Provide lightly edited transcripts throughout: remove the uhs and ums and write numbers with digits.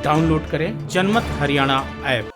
Download करें जनमत Haryana app.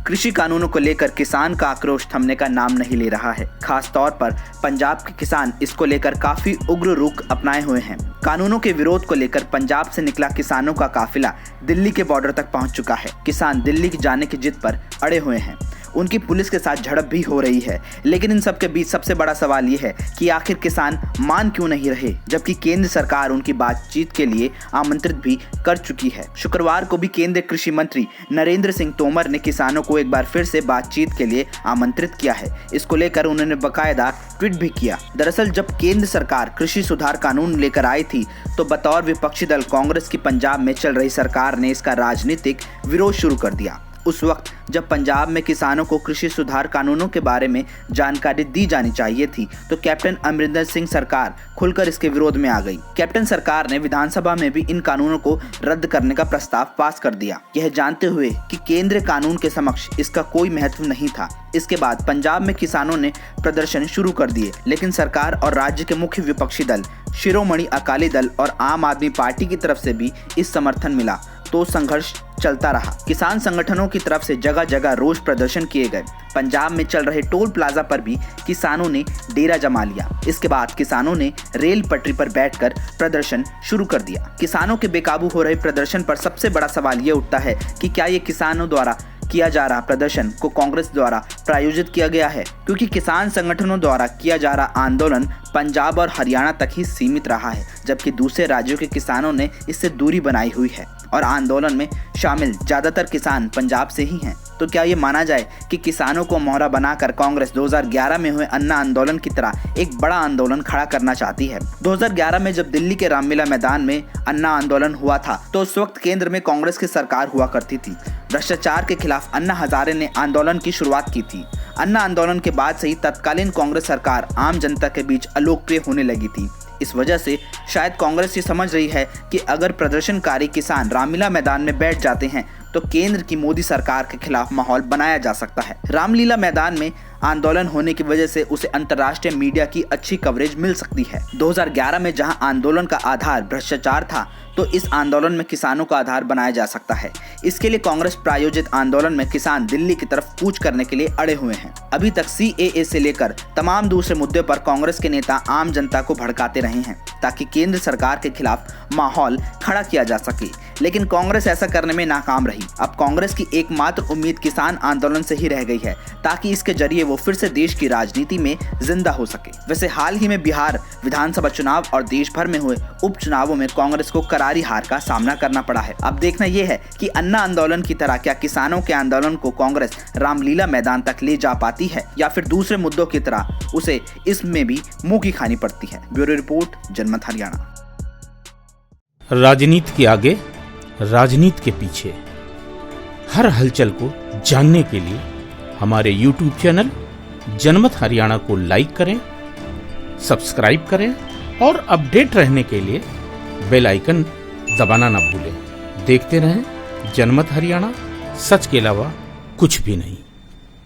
कृषि कानूनों को लेकर किसान का आक्रोश थमने का नाम नहीं ले रहा है। खास तौर पर पंजाब के किसान इसको लेकर काफी उग्र रुख अपनाए हुए हैं। कानूनों के विरोध को लेकर पंजाब से निकला किसानों का काफिला दिल्ली के बॉर्डर तक पहुंच चुका है। किसान दिल्ली जाने की जिद पर अड़े हुए हैं। उनकी पुलिस के साथ झड़प भी हो रही है। लेकिन इन सब के बीच सबसे बड़ा सवाल ये है कि आखिर किसान मान क्यों नहीं रहे, जबकि केंद्र सरकार उनकी बातचीत के लिए आमंत्रित भी कर चुकी है। शुक्रवार को भी केंद्रीय कृषि मंत्री नरेंद्र सिंह तोमर ने किसानों को एक बार फिर से बातचीत के लिए आमंत्रित किया है। इसको लेकर उन्होंने बाकायदा ट्वीट भी किया। दरअसल जब केंद्र सरकार कृषि सुधार कानून लेकर आई थी तो बतौर विपक्षी दल कांग्रेस की पंजाब में चल रही सरकार ने इसका राजनीतिक विरोध शुरू कर दिया। उस वक्त जब पंजाब में किसानों को कृषि सुधार कानूनों के बारे में जानकारी दी जानी चाहिए थी तो कैप्टन अमरिंदर सिंह सरकार खुलकर इसके विरोध में आ गई। कैप्टन सरकार ने विधानसभा में भी इन कानूनों को रद्द करने का प्रस्ताव पास कर दिया, यह जानते हुए कि केंद्रीय कानून के समक्ष इसका कोई महत्व नहीं था। इसके बाद पंजाब में किसानों ने प्रदर्शन शुरू कर दिए, लेकिन सरकार और राज्य के मुख्य विपक्षी दल शिरोमणि अकाली दल और आम आदमी पार्टी की तरफ से भी इस समर्थन मिला तो संघर्ष चलता रहा। किसान संगठनों की तरफ से जगह जगह रोष प्रदर्शन किए गए। पंजाब में चल रहे टोल प्लाजा पर भी किसानों ने डेरा जमा लिया। इसके बाद किसानों ने रेल पटरी पर बैठकर प्रदर्शन शुरू कर दिया। किसानों के बेकाबू हो रहे प्रदर्शन पर सबसे बड़ा सवाल ये उठता है कि क्या ये किसानों द्वारा किया जा रहा प्रदर्शन को कांग्रेस द्वारा प्रायोजित किया गया है, क्योंकि किसान संगठनों द्वारा किया जा रहा आंदोलन पंजाब और हरियाणा तक ही सीमित रहा है, जबकि दूसरे राज्यों के किसानों ने इससे दूरी बनाई हुई है और आंदोलन में शामिल ज्यादातर किसान पंजाब से ही हैं। तो क्या ये माना जाए कि किसानों को मोहरा बनाकर कांग्रेस 2011 में हुए अन्ना आंदोलन की तरह एक बड़ा आंदोलन खड़ा करना चाहती है? 2011 में जब दिल्ली के रामलीला मैदान में अन्ना आंदोलन हुआ था तो उस वक्त केंद्र में कांग्रेस की सरकार हुआ करती थी। भ्रष्टाचार के खिलाफ अन्ना हजारे ने आंदोलन की शुरुआत की थी। अन्ना आंदोलन के बाद से ही तत्कालीन कांग्रेस सरकार आम जनता के बीच अलोकप्रिय होने लगी थी। इस वजह से शायद कांग्रेस ये समझ रही है कि अगर प्रदर्शनकारी किसान रामलीला मैदान में बैठ जाते हैं तो केंद्र की मोदी सरकार के खिलाफ माहौल बनाया जा सकता है। रामलीला मैदान में आंदोलन होने की वजह से उसे अंतर्राष्ट्रीय मीडिया की अच्छी कवरेज मिल सकती है। 2011 में जहां आंदोलन का आधार भ्रष्टाचार था तो इस आंदोलन में किसानों का आधार बनाया जा सकता है। इसके लिए कांग्रेस प्रायोजित आंदोलन में किसान दिल्ली की तरफ कूच करने के लिए अड़े हुए हैं। अभी तक CAA से लेकर तमाम दूसरे मुद्दों पर कांग्रेस के नेता आम जनता को भड़काते रहे हैं ताकि केंद्र सरकार के खिलाफ माहौल खड़ा किया जा सके, लेकिन कांग्रेस ऐसा करने में नाकाम रही। अब कांग्रेस की एकमात्र उम्मीद किसान आंदोलन से ही रह गई है ताकि इसके जरिए वो फिर से देश की राजनीति में जिंदा हो सके। वैसे हाल ही में बिहार विधानसभा चुनाव और देश भर में हुए उपचुनावों में कांग्रेस को करारी हार का सामना करना पड़ा है। अब देखना यह है कि अन्ना आंदोलन की तरह क्या किसानों के आंदोलन को कांग्रेस रामलीला मैदान तक ले जा पाती है या फिर दूसरे मुद्दों की तरह उसे इसमें भी मुंह की खानी पड़ती है। ब्यूरो रिपोर्ट, जनमत हरियाणा। राजनीति के आगे, राजनीति के पीछे, हर हलचल को जानने के लिए हमारे YouTube चैनल जनमत हरियाणा को लाइक करें, सब्सक्राइब करें और अपडेट रहने के लिए बेल आइकन दबाना ना भूलें। देखते रहें जनमत हरियाणा, सच के अलावा कुछ भी नहीं।